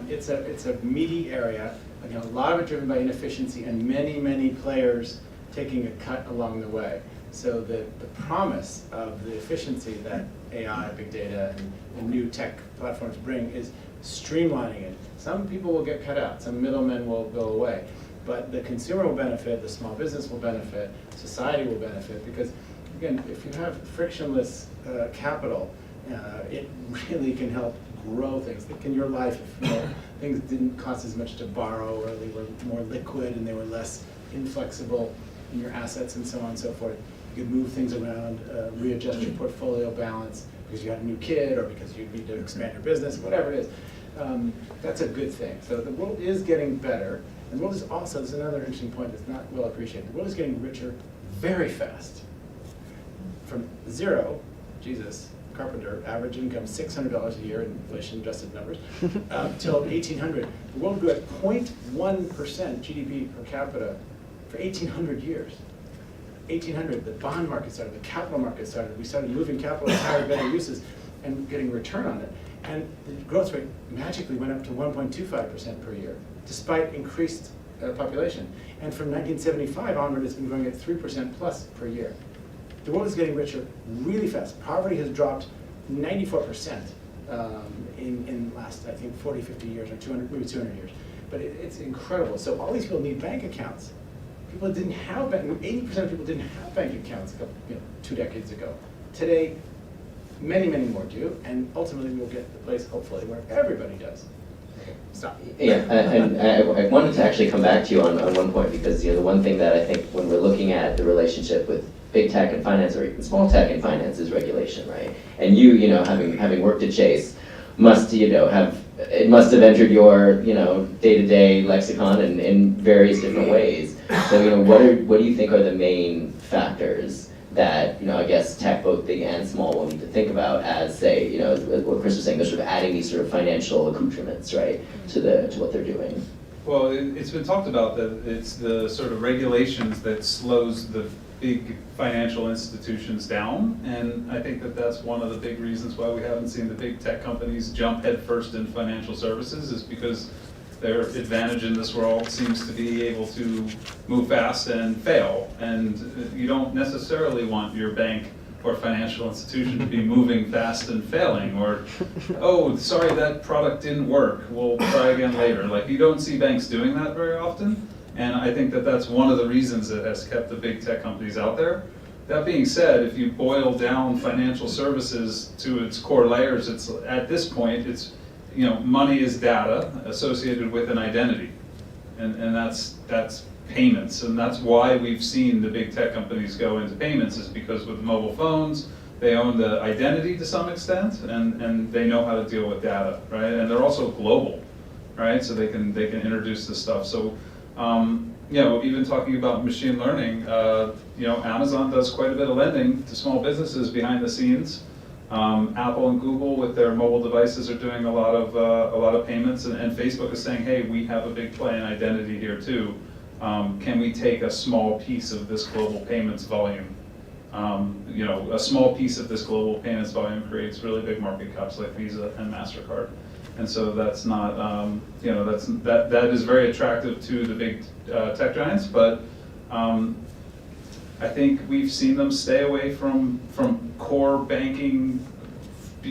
it's a meaty area. A lot of it driven by inefficiency and many, many players taking a cut along the way. So the promise of the efficiency that AI, big data, and new tech platforms bring is streamlining it. Some people will get cut out, some middlemen will go away, but the consumer will benefit, the small business will benefit, society will benefit, because again, if you have frictionless capital, it really can help grow things. Think in your life, if things didn't cost as much to borrow, or they were more liquid and they were less inflexible in your assets and so on and so forth. You could move things around, readjust your portfolio balance because you had a new kid or because you need to expand your business, whatever it is. That's a good thing. So the world is getting better. And the world is also, there's another interesting point that's not well appreciated. The world is getting richer very fast. From zero, Jesus, carpenter, average income $600 a year in inflation-adjusted numbers, till 1800. The world grew at 0.1% GDP per capita for 1,800 years. 1800, the bond market started, the capital market started. We started moving capital to higher, better uses and getting a return on it. And the growth rate magically went up to 1.25% per year, despite increased population. And from 1975 onward, it's been growing at 3% plus per year. The world is getting richer really fast. Poverty has dropped 94% in the last, I think, 40, 50 years, or 200, maybe 200 years. But it's incredible. So all these people need bank accounts. People didn't have 80% of people didn't have bank accounts 2 decades ago. Today, many, many more do, and ultimately we'll get the place, hopefully, where everybody does. Okay, stop. Yeah, and I wanted to actually come back to you on one point, because the one thing that I think when we're looking at the relationship with big tech and finance, or even small tech and finance, is regulation, right? And you having worked at Chase, must it must have entered your day-to-day lexicon in various different ways. So what do you think are the main factors that I guess tech, both big and small, will need to think about as, say, what Chris was saying, they're sort of adding these sort of financial accoutrements, right, to what they're doing. Well, it's been talked about that it's the sort of regulations that slows the big financial institutions down, and I think that that's one of the big reasons why we haven't seen the big tech companies jump headfirst in financial services, is because their advantage in this world seems to be able to move fast and fail, and you don't necessarily want your bank or financial institution to be moving fast and failing, or, oh, sorry, that product didn't work, we'll try again later. Like, you don't see banks doing that very often. And I think that that's one of the reasons that has kept the big tech companies out there. That being said, if you boil down financial services to its core layers, it's at this point, it's money is data associated with an identity, and that's payments, and that's why we've seen the big tech companies go into payments, is because with mobile phones, they own the identity to some extent, and they know how to deal with data, right? And they're also global, right? So they can introduce this stuff. So. Even talking about machine learning, Amazon does quite a bit of lending to small businesses behind the scenes. Apple and Google with their mobile devices are doing a lot of payments, and Facebook is saying, hey, we have a big play in identity here too. Can we take a small piece of this global payments volume? A small piece of this global payments volume creates really big market caps like Visa and MasterCard. And so that's not, that is very attractive to the big tech giants, but I think we've seen them stay away from core banking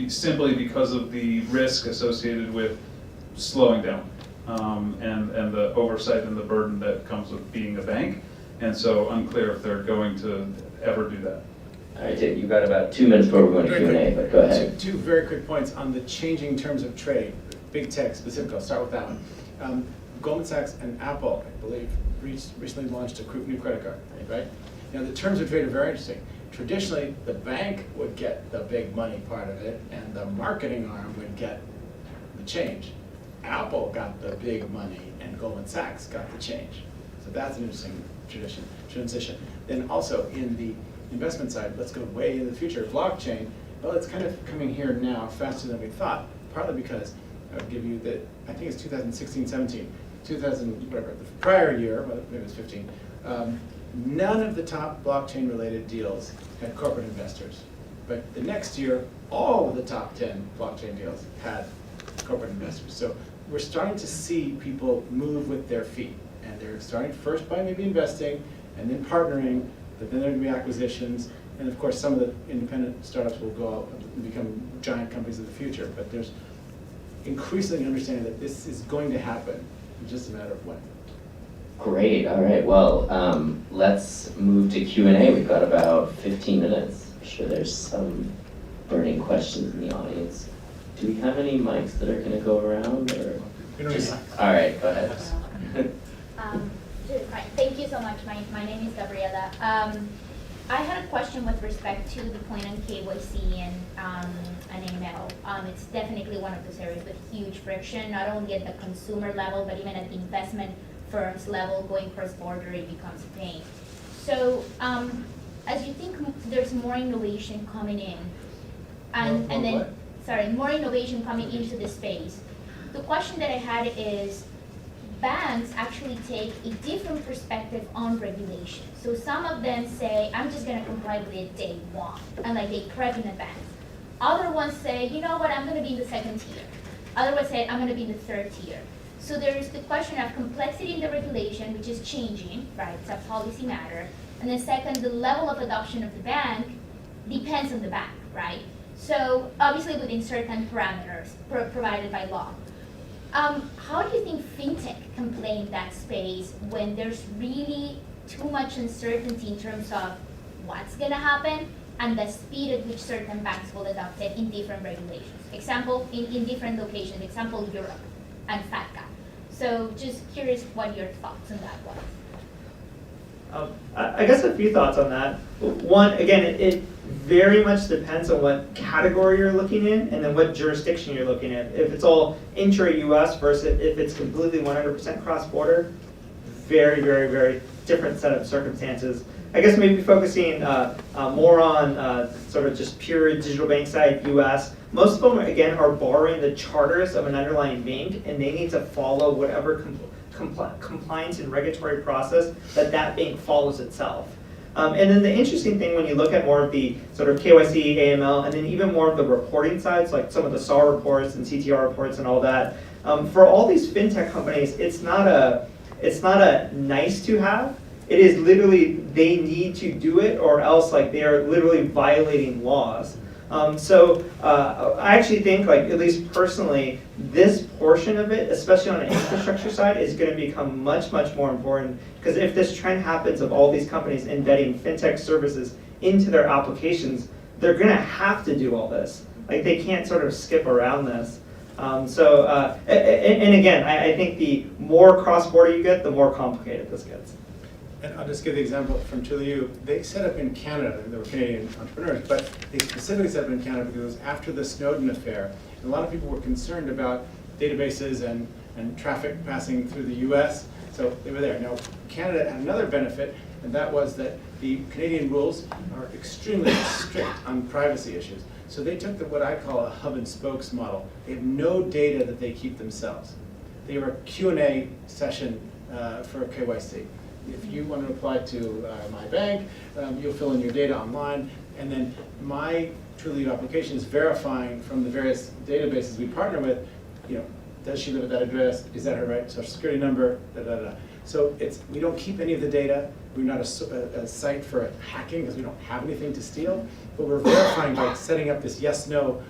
simply because of the risk associated with slowing down and the oversight and the burden that comes with being a bank. And so unclear if they're going to ever do that. All right, Dave, you've got about 2 minutes before we're going to Q&A, but go ahead. Two very quick points on the changing terms of trade. Big tech specific, I'll start with that one. Goldman Sachs and Apple, I believe, recently launched a new credit card, right? Now the terms of trade are very interesting. Traditionally, the bank would get the big money part of it, and the marketing arm would get the change. Apple got the big money, and Goldman Sachs got the change. So that's an interesting transition. Then also in the investment side, let's go way in the future. Blockchain, well, it's kind of coming here now faster than we thought, partly because I'll give you the, I think it's 2016, 17, the prior year, well, maybe it was 15, none of the top blockchain related deals had corporate investors. But the next year, all of the top 10 blockchain deals had corporate investors. So we're starting to see people move with their feet. And they're starting first by maybe investing, and then partnering, but then there are going to be acquisitions. And of course, some of the independent startups will go out and become giant companies of the future. But there's increasingly understanding that this is going to happen. It's just a matter of when. Great. All right. Well, let's move to Q&A. We've got about 15 minutes. I'm sure there's some burning questions in the audience. Do we have any mics that are going to go around? Or just, all right. Go ahead. Right. Thank you so much. My name is Gabriela. I had a question with respect to the point on KYC and AML. It's definitely one of those areas with huge friction, not only at the consumer level, but even at the investment firms level. Going cross-border, it becomes a pain. So as you think there's more innovation coming in, and More then, what? sorry, more innovation coming into the space. The question that I had is, banks actually take a different perspective on regulation. So some of them say, I'm just gonna comply with it day one, and like they prep in advance. Other ones say, you know what, I'm gonna be in the second tier. Other ones say, I'm gonna be in the third tier. So there is the question of complexity in the regulation, which is changing, right? It's a policy matter. And then second, the level of adoption of the bank depends on the bank, right? So obviously within certain parameters provided by law. How do you think FinTech can play in that space when there's really too much uncertainty in terms of what's gonna happen and the speed at which certain banks will adopt it in different regulations? Example, in different locations, example, Europe and FATCA. So just curious what your thoughts on that was. I guess a few thoughts on that. One, again, it very much depends on what category you're looking in and then what jurisdiction you're looking at. If it's all intra-US versus if it's completely 100% cross-border, very, very, very different set of circumstances. I guess maybe focusing more on sort of just pure digital bank side US. Most of them, again, are borrowing the charters of an underlying bank, and they need to follow whatever compliance and regulatory process that bank follows itself. And then the interesting thing when you look at more of the sort of KYC, AML, and then even more of the reporting sides, like some of the SAR reports and CTR reports and all that, for all these fintech companies, it's not a nice to have. It is literally they need to do it, or else like they are literally violating laws. So I actually think, like, at least personally, this portion of it, especially on the infrastructure side, is going to become much, much more important. Because if this trend happens of all these companies embedding fintech services into their applications, they're going to have to do all this. Like, they can't sort of skip around this. And again, I think the more cross-border you get, the more complicated this gets. And I'll just give the example from Chile. They set up in Canada, they were Canadian entrepreneurs, but they specifically set up in Canada because it was after the Snowden affair. And a lot of people were concerned about databases and traffic passing through the US, so they were there. Now, Canada had another benefit, and that was that the Canadian rules are extremely strict on privacy issues. So they took what I call a hub and spokes model. They have no data that they keep themselves. They were a Q&A session for KYC. If you want to apply to my bank, you'll fill in your data online, and then my TrueLead application is verifying from the various databases we partner with, you know, does she live at that address? Is that her right social security number? Da, da, da. So we don't keep any of the data. We're not a site for hacking because we don't have anything to steal, but we're verifying by setting up this yes/no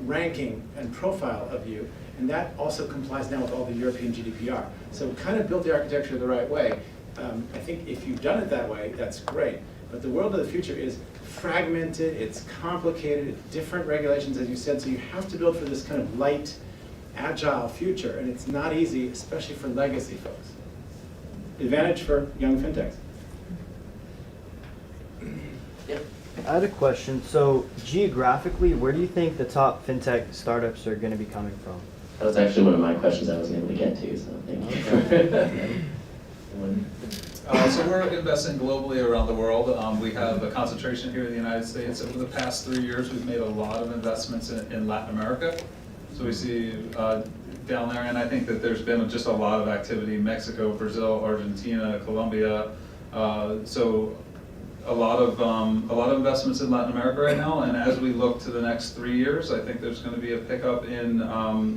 ranking and profile of you, and that also complies now with all the European GDPR. So we kind of built the architecture the right way. I think if you've done it that way, that's great. But the world of the future is fragmented, it's complicated, it's different regulations, as you said, so you have to build for this kind of light, agile future, and it's not easy, especially for legacy folks. Advantage for young fintechs. I had a question. So geographically, where do you think the top fintech startups are going to be coming from? That was actually one of my questions I wasn't able to get to, so thank you. So we're investing globally around the world. We have a concentration here in the United States. Over the past 3 years, we've made a lot of investments in Latin America. So we see down there, and I think that there's been just a lot of activity: Mexico, Brazil, Argentina, Colombia. So a lot of investments in Latin America right now. And as we look to the next 3 years, I think there's going to be a pickup in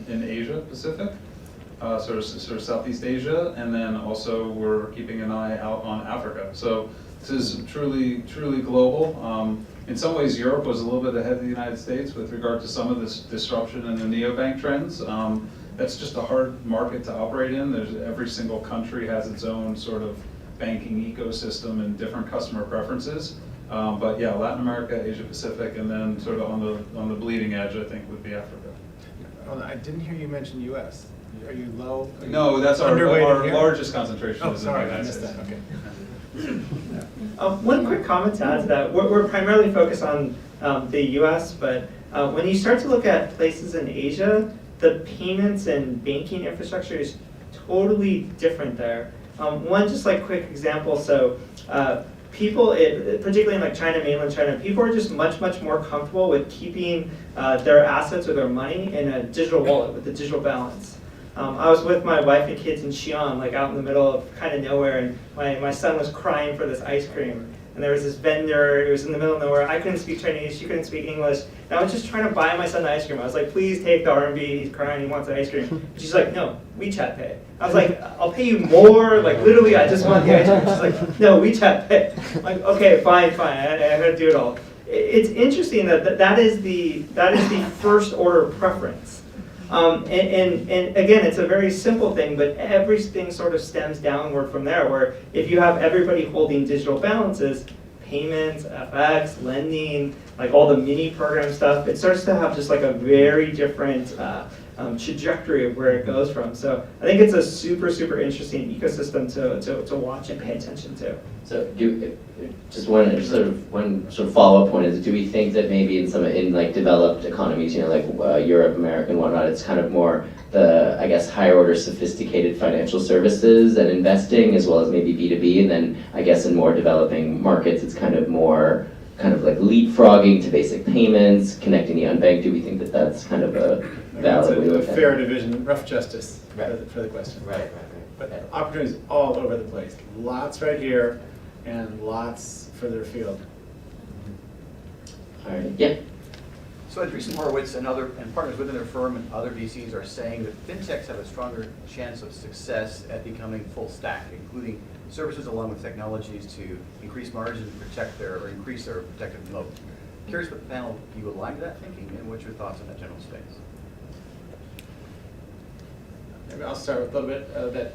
Asia Pacific. Sort of Southeast Asia, and then also we're keeping an eye out on Africa. So this is truly global. In some ways, Europe was a little bit ahead of the United States with regard to some of this disruption in the neobank trends. That's just a hard market to operate in. Every single country has its own sort of banking ecosystem and different customer preferences. But yeah, Latin America, Asia Pacific, and then sort of on the bleeding edge, I think, would be Africa. I didn't hear you mention US. Are you low? No, that's our largest concentration. Oh, is sorry, in the I United missed States. that. Okay. One quick comment to add to that. We're primarily focused on the US, but when you start to look at places in Asia, the payments and banking infrastructure is totally different there. One just like quick example, so people, particularly in like China, mainland China, people are just much more comfortable with keeping their assets or their money in a digital wallet with a digital balance. I was with my wife and kids in Xi'an, like out in the middle of kind of nowhere, and my son was crying for this ice cream. And there was this vendor, it was in the middle of nowhere. I couldn't speak Chinese, she couldn't speak English. And I was just trying to buy my son the ice cream. I was like, please take the RMB, he's crying, he wants the ice cream. And she's like, no, WeChat Pay. I was like, I'll pay you more, like literally I just want the ice cream. She's like, no, WeChat Pay. I'm like, okay, fine, I had to do it all. It's interesting that is the first order preference. And again, it's a very simple thing, but everything sort of stems downward from there, where if you have everybody holding digital balances, payments, FX, lending, like all the mini program stuff, it starts to have just like a very different trajectory of where it goes from. So I think it's a super interesting ecosystem to watch and pay attention to. So one sort of follow-up point is, do we think that maybe in like developed economies, like Europe, America, and whatnot, it's kind of more the, I guess, higher order sophisticated financial services and investing, as well as maybe B2B, and then I guess in more developing markets, it's kind of like leapfrogging to basic payments, connecting the unbanked. Do we think that that's kind of a valid way to look at it? Fair division, rough justice Right. for the question. Right. But opportunities all over the place. Lots right here and lots further afield. All right. Yeah. So Andreessen Horowitz and partners within their firm and other VCs are saying that fintechs have a stronger chance of success at becoming full stack, including services along with technologies to increase margins and increase their protective moat. Curious what the panel, do you align to that thinking, and what's your thoughts on that general space? Maybe I'll start with a little bit that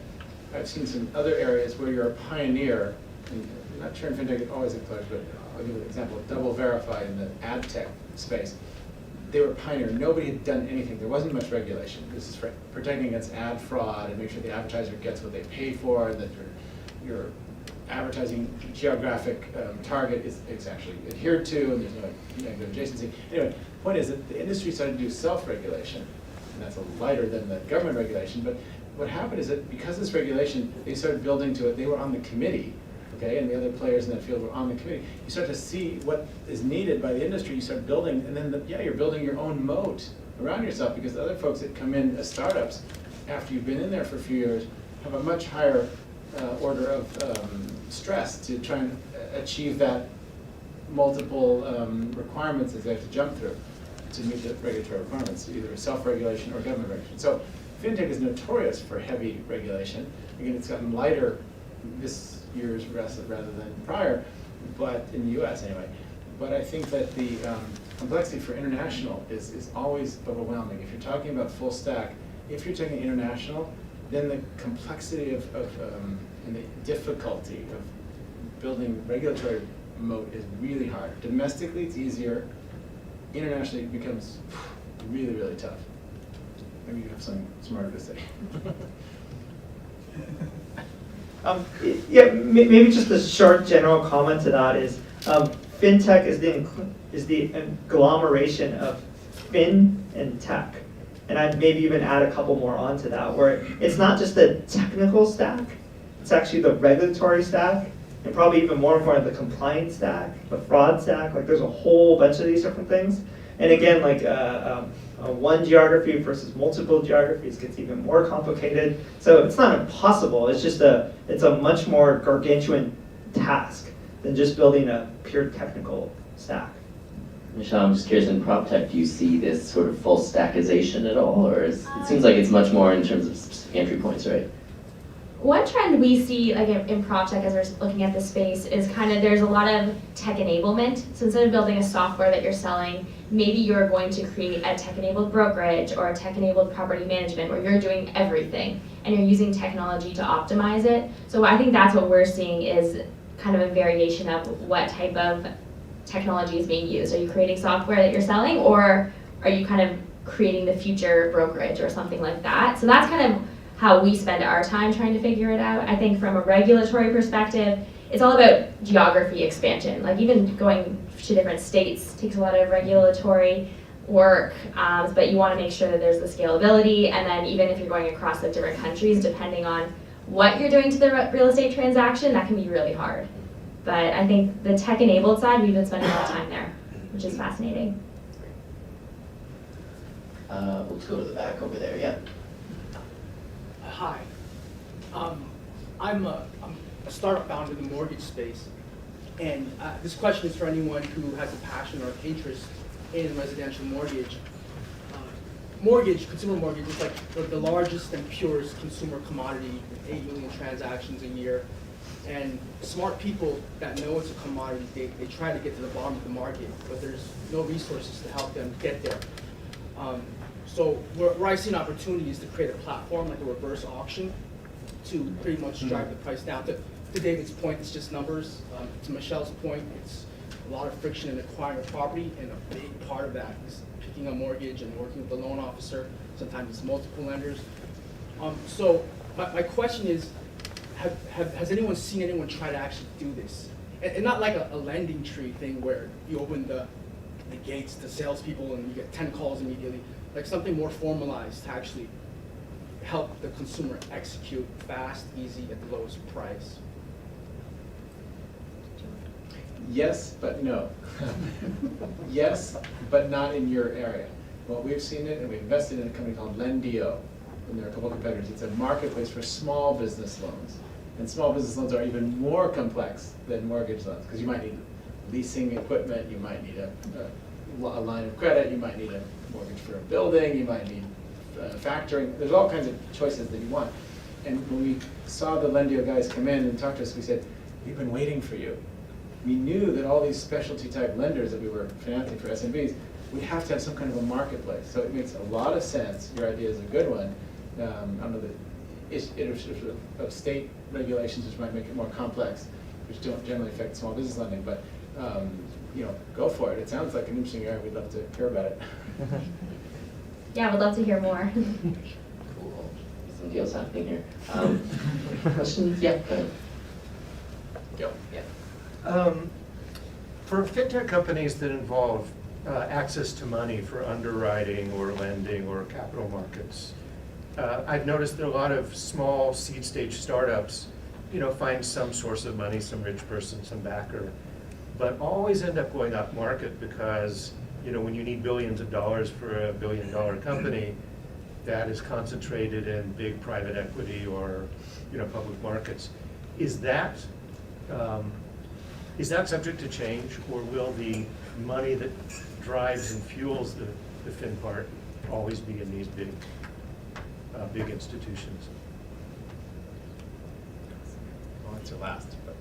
I've seen some other areas where you're a pioneer. And I'm not sure in fintech it always applies, but I'll give you an example. Double Verify in the ad tech space. They were a pioneer. Nobody had done anything. There wasn't much regulation. This is for protecting against ad fraud and make sure the advertiser gets what they pay for, and that your advertising geographic target is actually adhered to, and there's no negative adjacency. Anyway, the point is that the industry started to do self-regulation, and that's a lighter than the government regulation. But what happened is that because of this regulation, they started building to it. They were on the committee, okay, and the other players in that field were on the committee. You start to see what is needed by the industry. You start building, and then you're building your own moat around yourself, because the other folks that come in as startups, after you've been in there for a few years, have a much higher order of stress to try and achieve that multiple requirements that they have to jump through to meet the regulatory requirements, either self-regulation or government regulation. So fintech is notorious for heavy regulation. Again, it's gotten lighter this year's rather than prior, but in the US anyway. But I think that the complexity for international is always overwhelming. If you're talking about full stack, if you're taking international, then the complexity of and the difficulty of building regulatory moat is really hard. Domestically, it's easier. Internationally, it becomes really tough. Maybe you have something smarter to say. Yeah, maybe just a short general comment to that is fintech is the agglomeration of fin and tech. And I'd maybe even add a couple more onto that, where it's not just the technical stack, it's actually the regulatory stack, and probably even more important, the compliance stack, the fraud stack. Like there's a whole bunch of these different things. And again, like one geography versus multiple geographies gets even more complicated. So it's not impossible, it's just it's a much more gargantuan task than just building a pure technical stack. Michelle, I'm just curious, in prop tech, do you see this sort of full stackization at all, or it seems like it's much more in terms of specific entry points, right? One trend we see like in prop tech as we're looking at this space is kind of there's a lot of tech enablement. So instead of building a software that you're selling, maybe you're going to create a tech-enabled brokerage or a tech-enabled property management where you're doing everything and you're using technology to optimize it. So I think that's what we're seeing is kind of a variation of what type of technology is being used. Are you creating software that you're selling, or are you kind of creating the future brokerage or something like that? So that's kind of how we spend our time trying to figure it out. I think from a regulatory perspective, it's all about geography expansion. Like even going to different states takes a lot of regulatory work, but you want to make sure that there's the scalability, and then even if you're going across the different countries, depending on what you're doing to the real estate transaction, that can be really hard. But I think the tech-enabled side, we've been spending a lot of time there, which is fascinating. Let's go to the back over there, yeah. Hi. I'm a startup founder in the mortgage space. And this question is for anyone who has a passion or interest in residential mortgage. Consumer mortgage is like the largest and purest consumer commodity with 8 million transactions a year. And smart people that know it's a commodity, they try to get to the bottom of the market, but there's no resources to help them get there. So where I see an opportunity is to create a platform like a reverse auction to pretty much drive the price down. To David's point, it's just numbers. To Michelle's point, it's a lot of friction in acquiring a property, and a big part of that is picking a mortgage and working with the loan officer. Sometimes it's multiple lenders. So my question is, has anyone seen anyone try to actually do this? And not like a lending tree thing where you open the gates to salespeople and you get 10 calls immediately. Like something more formalized to actually help the consumer execute fast, easy, at the lowest price. Yes, but no. Yes, but not in your area. Well, we've seen it, and we invested in a company called Lendio, and there are a couple of competitors. It's a marketplace for small business loans. And small business loans are even more complex than mortgage loans, because you might need leasing equipment, you might need a line of credit, you might need a mortgage for a building, you might need factoring. There's all kinds of choices that you want. And when we saw the Lendio guys come in and talk to us, we said, we've been waiting for you. We knew that all these specialty type lenders that we were financing for SMBs, we have to have some kind of a marketplace. So it makes a lot of sense. Your idea is a good one. I don't know the of state regulations, which might make it more complex, which don't generally affect small business lending, but you know, go for it. It sounds like an interesting area. We'd love to hear about it. Yeah, we'd love to hear more. Cool. Some deals happening here. Questions? Yeah, go ahead. Yep. Yeah. For FinTech companies that involve access to money for underwriting or lending or capital markets, I've noticed that a lot of small seed stage startups, you know, find some source of money, some rich person, some backer, but always end up going up market because, you know, when you need billions of dollars for a $1 billion company, that is concentrated in big private equity or, you know, public markets. Is that subject to change, or will the money that drives and fuels the fin part always be in these big institutions? I'll answer last, but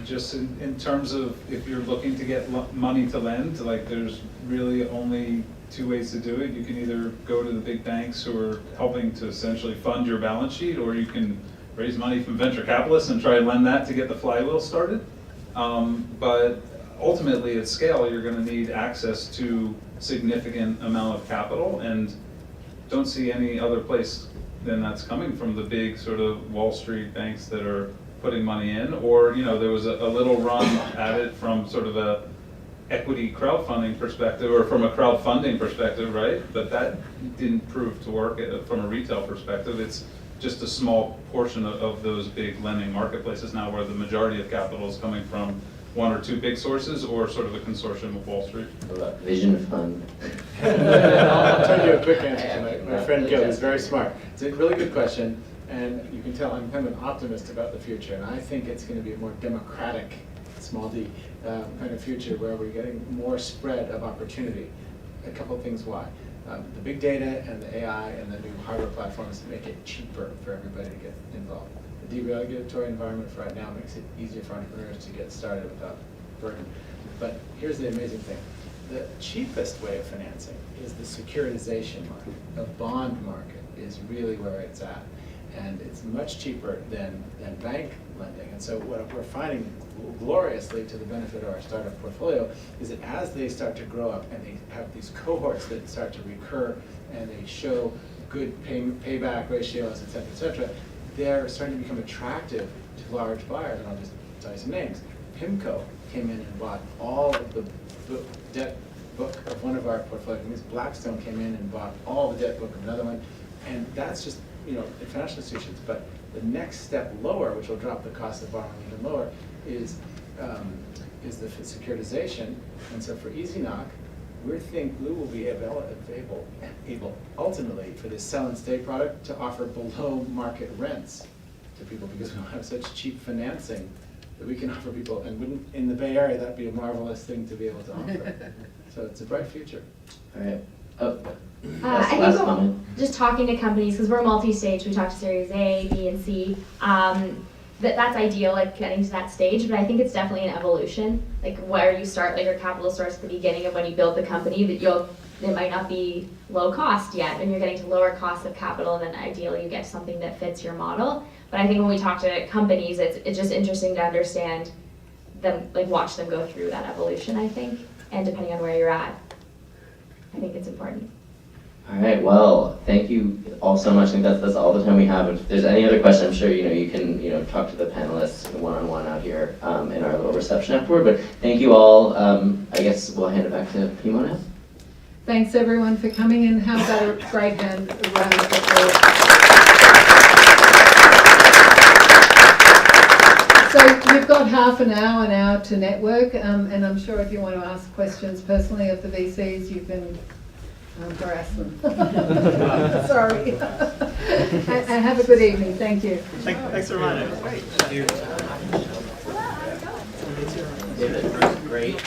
Just in terms of if you're looking to get money to lend, like there's really only two ways to do it. You can either go to the big banks who are helping to essentially fund your balance sheet, or you can raise money from venture capitalists and try and lend that to get the flywheel started. But ultimately at scale, you're going to need access to significant amount of capital, and don't see any other place than that's coming from the big sort of Wall Street banks that are putting money in. Or, you know, there was a little run at it from sort of a equity crowdfunding perspective, or from a crowdfunding perspective, right? But that didn't prove to work from a retail perspective. It's just a small portion of those big lending marketplaces now, where the majority of capital is coming from one or two big sources, or sort of a consortium of Wall Street. What about Vision Fund? I'll tell you a quick answer to my friend Gil. He's very smart. It's a really good question, and you can tell I'm kind of an optimist about the future, and I think it's going to be a more democratic, small d, kind of future where we're getting more spread of opportunity. A couple of things why. The big data and the AI and the new hardware platforms make it cheaper for everybody to get involved. The deregulatory environment for right now makes it easier for entrepreneurs to get started without burden. But here's the amazing thing. The cheapest way of financing is the securitization market. The bond market is really where it's at. And it's much cheaper than bank lending. And so what we're finding gloriously to the benefit of our startup portfolio is that as they start to grow up and they have these cohorts that start to recur and they show good payback ratios, et cetera, they're starting to become attractive to large buyers. And I'll just tell you some names. PIMCO came in and bought all of the debt book of one of our portfolio companies. Blackstone came in and bought all the debt book of another one. And that's just in financial institutions. But the next step lower, which will drop the cost of borrowing even lower, is the securitization. And so for Easy Knock, we think Blue will be able ultimately for this sell and stay product to offer below market rents to people, because we don't have such cheap financing that we can offer people. And wouldn't, in the Bay Area, that'd be a marvelous thing to be able to offer. So it's a bright future. All right. Oh, I last think comment. just talking to companies, because we're multi-stage, we talk to Series A, B, and C. That's ideal, like getting to that stage, but I think it's definitely an evolution. Like where you start, like your capital source at the beginning of when you build the company, that it might not be low cost yet, and you're getting to lower cost of capital, and then ideally you get something that fits your model. But I think when we talk to companies, it's just interesting to understand them, like watch them go through that evolution, I think, and depending on where you're at, I think it's important. All right, well, thank you all so much. I think that's all the time we have. If there's any other questions, I'm sure you can talk to the panelists one-on-one out here in our little reception afterward. But thank you all. I guess we'll hand it back to Pimo now. Thanks everyone for coming in. How about a great round of applause? So you've got half an hour now to network, and I'm sure if you want to ask questions personally of the VCs, you can harass them. Sorry. And have a good evening. Thank you. Thanks for running. Great. Great. Great.